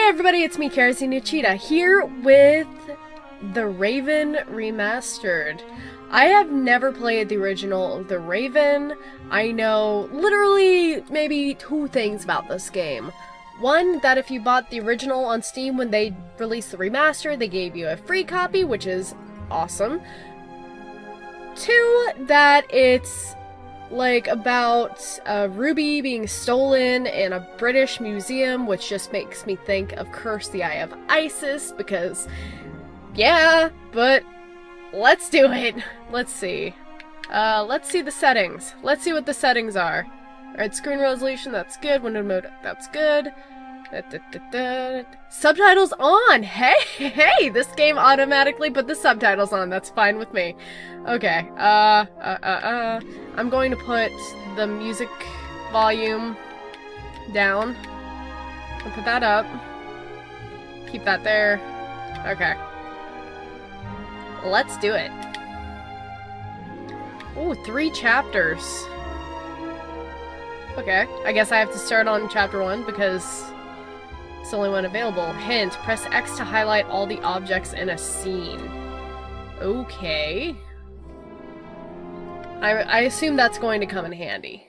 everybody, it's me, Kerosene Cheetah, here with The Raven Remastered. I have never played the original of The Raven. I know literally maybe two things about this game. One, that if you bought the original on Steam when they released the remaster, they gave you a free copy, which is awesome. Two, that it's like about a ruby being stolen in a British museum, which just makes me think of Curse the Eye of Isis, because, yeah, but let's do it. Let's see. Let's see the settings. Let's see what the settings are. Alright, screen resolution, that's good. Window mode, that's good. Subtitles on! Hey, this game automatically put the subtitles on. That's fine with me. Okay, I'm going to put the music volume down. I'll put that up. Keep that there. Okay. Let's do it. Ooh, 3 chapters. Okay, I guess I have to start on chapter 1 because it's the only one available. Hint, press X to highlight all the objects in a scene. Okay. I assume that's going to come in handy.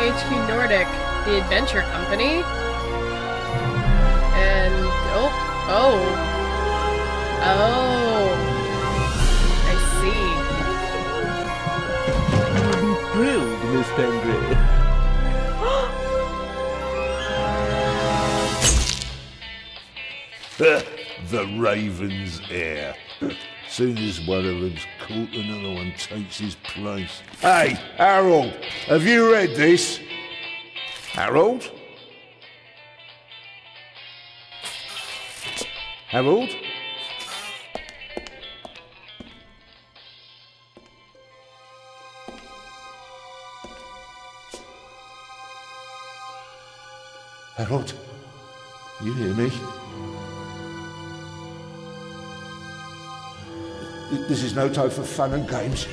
HQ Nordic, the adventure company. And oh, I see. You'll be thrilled, Miss Pendry. The Raven's heir. Soon as one of them's caught, another one takes his place. Hey, Harold, have you read this? Harold? Harold? Harold? You hear me? This is no time for fun and games.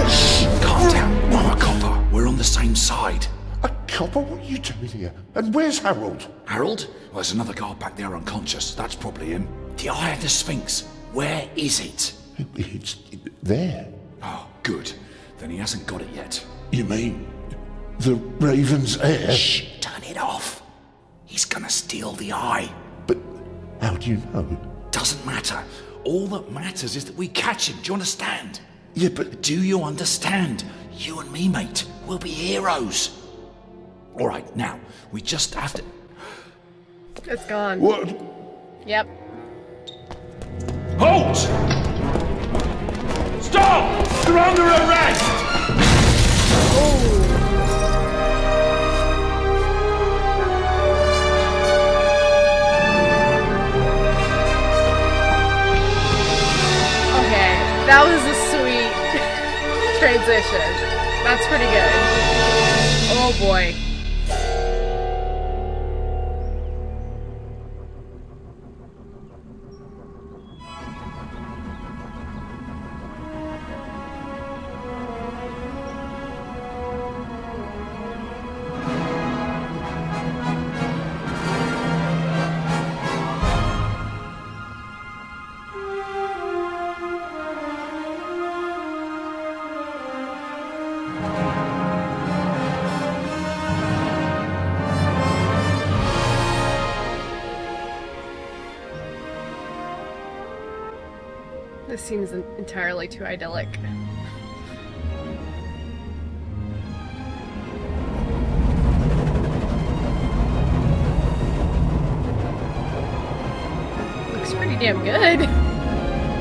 Shh! Calm down. I'm a copper. We're on the same side. A copper? What are you doing here? And where's Harold? Harold? Well, there's another guard back there unconscious. That's probably him. The Eye of the Sphinx. Where is it? It's there. Oh, good. Then he hasn't got it yet. You mean the Raven's heir? Shh! Turn it off. He's gonna steal the eye. But how do you know? Doesn't matter. All that matters is that we catch him. Do you understand? Yeah, but Do you understand? You and me, mate. We'll be heroes. All right, now, we just have to... It's gone. what? Yep. Halt! Stop! You're under arrest! Okay, that was a sweet transition. That's pretty good. Oh boy. This seems entirely too idyllic. damn good.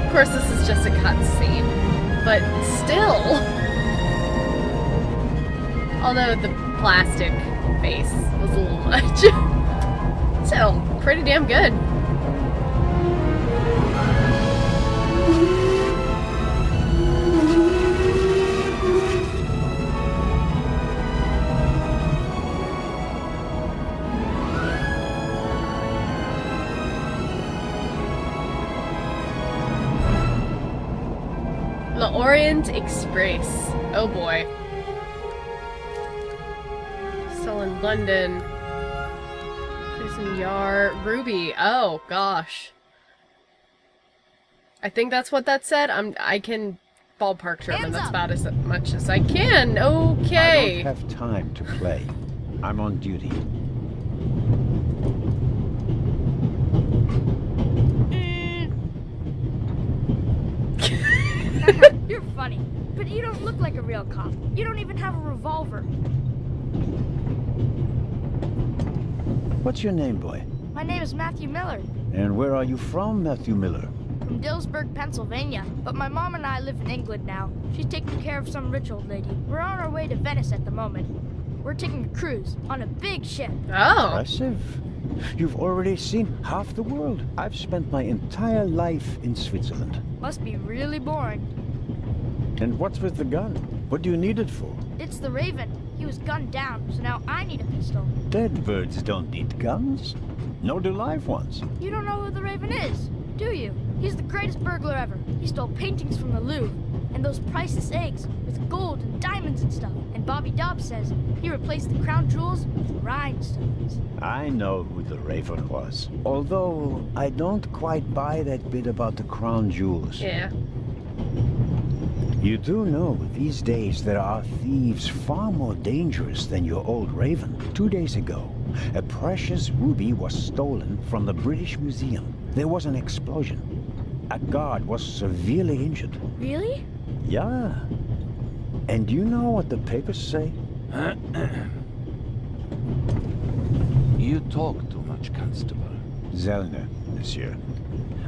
Of course, this is just a cutscene, but still. Although the plastic face was a little much. Still, pretty damn good. The Orient Express. Oh boy. Still in London. Susan Yar. Ruby. Oh gosh. I think that's what that said. I can ballpark German. That's about as much as I can. Okay. I don't have time to play. I'm on duty. You're funny, but you don't look like a real cop. You don't even have a revolver. What's your name, boy? My name is Matthew Miller, And where are you from, Matthew Miller? from Dillsburg, Pennsylvania. But my mom and I live in England now. She's taking care of some rich old lady. We're on our way to Venice at the moment. We're taking a cruise on a big ship. Oh. Impressive. You've already seen half the world. I've spent my entire life in Switzerland. Must be really boring. And what's with the gun? What do you need it for? It's the Raven. He was gunned down, so now I need a pistol. Dead birds don't need guns. Nor do live ones. You don't know who the Raven is, do you? He's the greatest burglar ever. He stole paintings from the Louvre, and those priceless eggs with gold and diamonds and stuff. And Bobby Dobbs says he replaced the crown jewels with rhinestones. I know who the Raven was. Although, I don't quite buy that bit about the crown jewels. Yeah. You do know these days there are thieves far more dangerous than your old Raven. 2 days ago, a precious ruby was stolen from the British Museum. There was an explosion. A guard was severely injured. Really? Yeah. And you know what the papers say? You talk too much, Constable. Zellner, monsieur.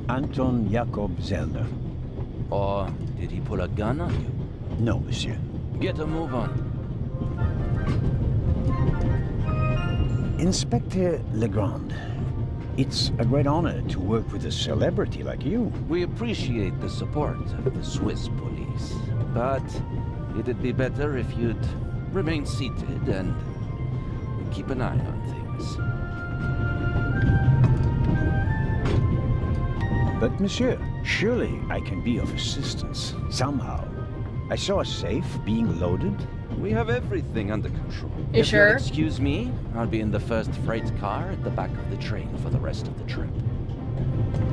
Anton Jakob Zellner. Or did he pull a gun on you? No, monsieur. Get a move on. Inspector Legrand, it's a great honor to work with a celebrity like you. We appreciate the support of the Swiss police, but it'd be better if you'd remain seated and keep an eye on things. But monsieur, surely I can be of assistance, somehow. I saw a safe being loaded. We have everything under control. You If sure? you'll excuse me, I'll be in the first freight car at the back of the train for the rest of the trip.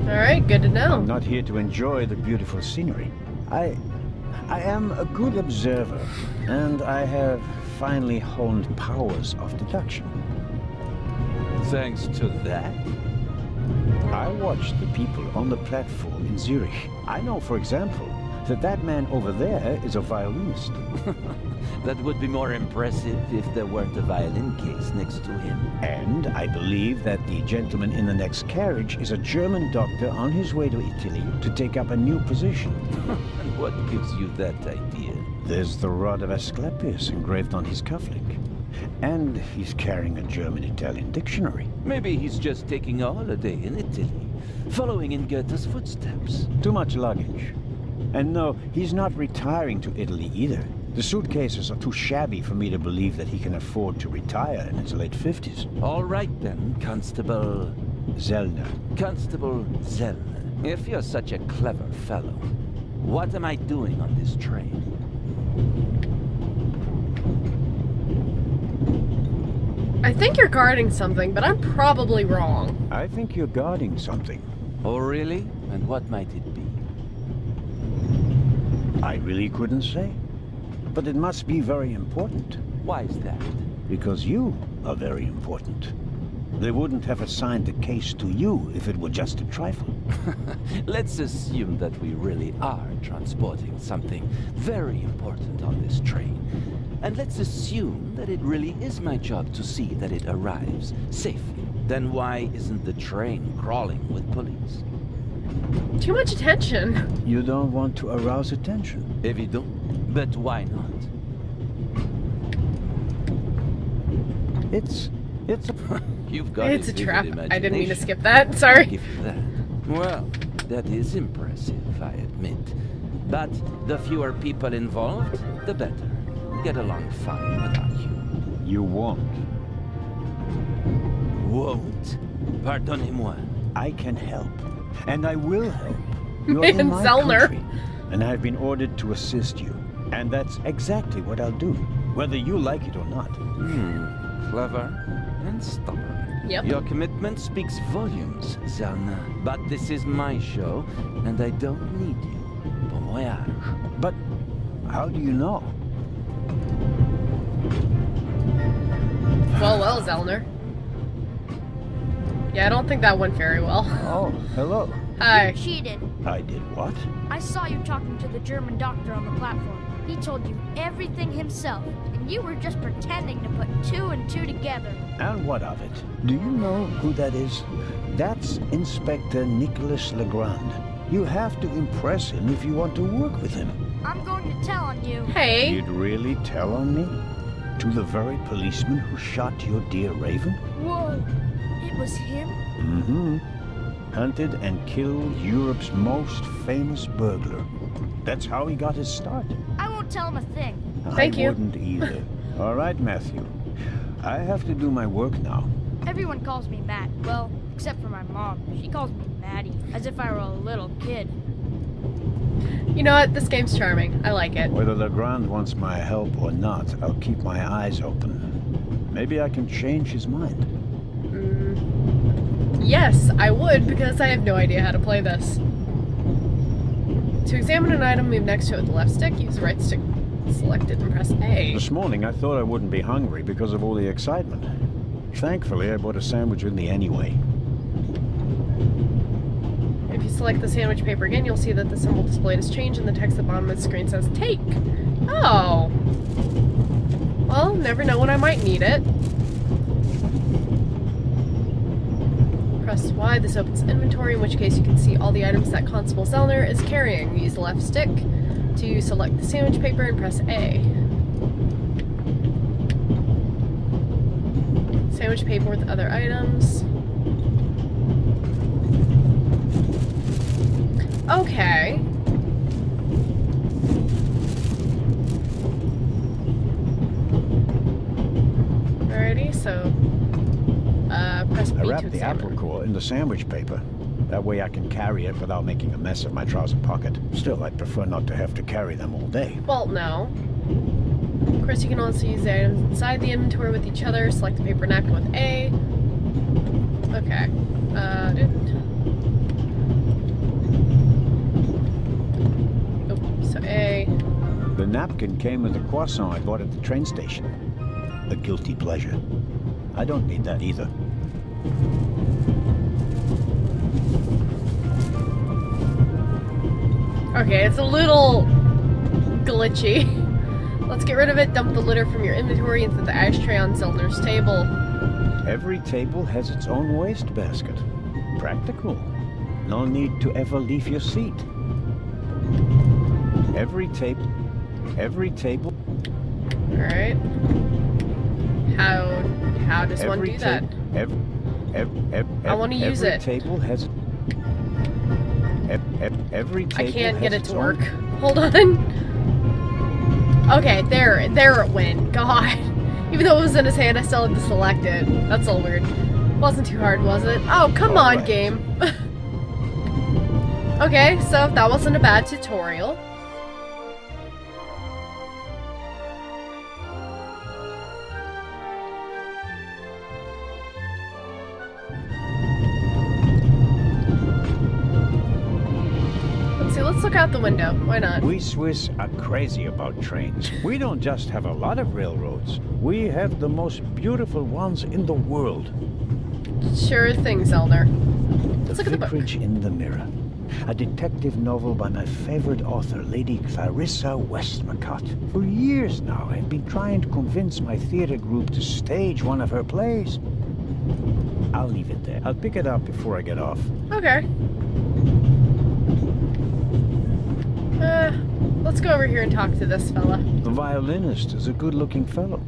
Alright, good to know. I'm not here to enjoy the beautiful scenery. I am a good observer, and I have finely honed powers of deduction. Thanks to that? I watched the people on the platform in Zurich. I know, for example, that that man over there is a violinist. That would be more impressive if there weren't a violin case next to him. And I believe that the gentleman in the next carriage is a German doctor on his way to Italy to take up a new position. And what gives you that idea? There's the rod of Asclepius engraved on his cufflink. And he's carrying a German-Italian dictionary. Maybe he's just taking a holiday in Italy, following in Goethe's footsteps. Too much luggage. And no, he's not retiring to Italy either. The suitcases are too shabby for me to believe that he can afford to retire in his late 50s. All right then, Constable... Zellner. Constable Zellner. If you're such a clever fellow, what am I doing on this train? I think you're guarding something, but I'm probably wrong. I think you're guarding something. Oh, really? And what might it be? I really couldn't say. But it must be very important. Why is that? Because you are very important. They wouldn't have assigned the case to you if it were just a trifle. Let's assume that we really are transporting something very important on this train. And let's assume that it really is my job to see that it arrives safely. Then why isn't the train crawling with police? Too much attention. You don't want to arouse attention. Évident. But why not? It's a... You've got It's a vivid trap. I didn't mean to imagination. skip that. I'll Sorry. give you that. Well, that is impressive, I admit. But the fewer people involved, the better. Get along fine without you. You won't. Won't? Pardonnez-moi. I can help. And I will help. You're Man, in my Zellner. country, and I've been ordered to assist you. And that's exactly what I'll do, whether you like it or not. Clever and stubborn. Yep. Your commitment speaks volumes, Zellner. But this is my show, and I don't need you. Bon voyage. But how do you know? Well, Zellner. Yeah, I don't think that went very well. Oh, hello. Hi. You cheated. I did what? I saw you talking to the German doctor on the platform. He told you everything himself, and you were just pretending to put 2 and 2 together. And what of it? Do you know who that is? That's Inspector Nicholas Legrand. You have to impress him if you want to work with him. I'm going to tell on you. Hey. You'd really tell on me? To the very policeman who shot your dear Raven? Whoa, it was him? Mm-hmm. Hunted and killed Europe's most famous burglar. That's how he got his start. I won't tell him a thing. Thank I you. wouldn't either. All right, Matthew. I have to do my work now. Everyone calls me Matt. Well, except for my mom. She calls me Maddie, as if I were a little kid. You know what? This game's charming. I like it. Whether Legrand wants my help or not, I'll keep my eyes open. Maybe I can change his mind. Yes, I would, because I have no idea how to play this. To examine an item, move next to it with the left stick, use the right stick, select it, and press A. This morning, I thought I wouldn't be hungry because of all the excitement. Thankfully, I bought a sandwich with me anyway. If you select the sandwich paper again, you'll see that the symbol displayed has changed and the text at the bottom of the screen says take. Oh. Well, never know when I might need it. Press Y, this opens inventory, in which case you can see all the items that Constable Zellner is carrying. Use the left stick to select the sandwich paper and press A. Sandwich paper with other items. Okay. Alrighty, so press B I to wrapped the examine. apple core in the sandwich paper. That way I can carry it without making a mess of my trouser pocket. Still, I'd prefer not to have to carry them all day. Well, no. Of course, you can also use the items inside the inventory with each other. Select the paper napkin with A. Okay. Oh, so A. The napkin came with a croissant I bought at the train station. A guilty pleasure. I don't need that either. Okay, it's a little glitchy. Let's get rid of it. Dump the litter from your inventory into the ashtray on Zellner's table. Every table has its own waste basket. Practical. No need to ever leave your seat. Every table... Alright. How does one do that? I want to use it. Every table I can't has get it its to own- work. Hold on. Okay, there it went. God. Even though it was in his hand, I still had to select it. That's all weird. Wasn't too hard, was it? Oh, come on, Alright. game. Okay, so if that wasn't a bad tutorial. Let's look out the window. Why not? We Swiss are crazy about trains. We don't just have a lot of railroads. We have the most beautiful ones in the world. Sure thing, Zellner. Let's look at the book. Vicarage in the Mirror. A detective novel by my favorite author, Lady Clarissa Westmacott. For years now, I've been trying to convince my theater group to stage one of her plays. I'll leave it there. I'll pick it up before I get off. Okay. Let's go over here and talk to this fella. The violinist is a good-looking fellow,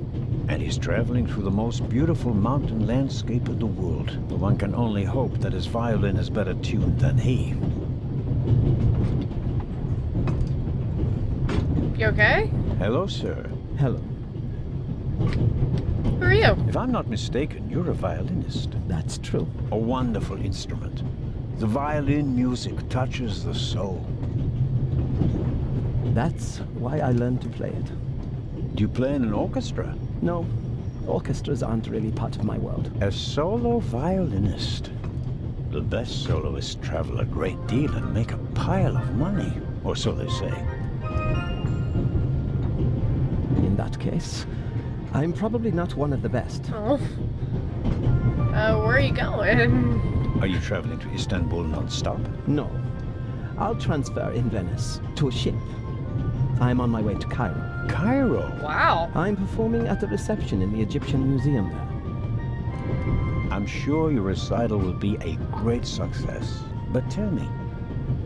and he's traveling through the most beautiful mountain landscape in the world. One can only hope that his violin is better tuned than he. You okay? Hello, sir. Hello. Who are you? If I'm not mistaken, you're a violinist. That's true. A wonderful instrument. The violin music touches the soul. That's why I learned to play it. Do you play in an orchestra? No, orchestras aren't really part of my world. A solo violinist. The best soloists travel a great deal and make a pile of money, or so they say. In that case, I'm probably not one of the best. Oh. Where are you going? Are you traveling to Istanbul non-stop? No. I'll transfer in Venice to a ship. I'm on my way to Cairo. Cairo? Wow. I'm performing at the reception in the Egyptian Museum there. I'm sure your recital will be a great success. But tell me,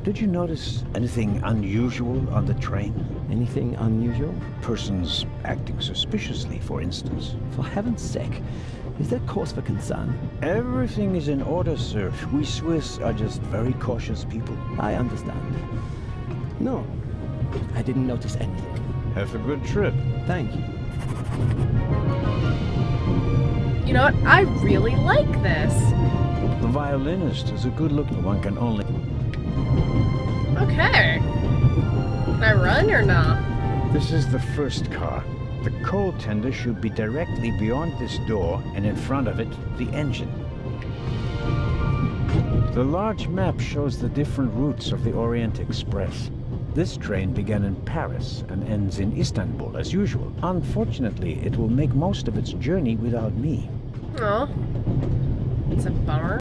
did you notice anything unusual on the train? Anything unusual? Persons acting suspiciously, for instance. For heaven's sake, is there cause for concern? Everything is in order, sir. We Swiss are just very cautious people. I understand. No, I didn't notice anything. Have a good trip. Thank you. You know what? I really like this. The violinist is a good-looking one can only... Okay. Can I run or not? This is the first car. The coal tender should be directly beyond this door, and in front of it, the engine. The large map shows the different routes of the Orient Express. This train began in Paris and ends in Istanbul, as usual. Unfortunately, it will make most of its journey without me. Oh. It's a bummer.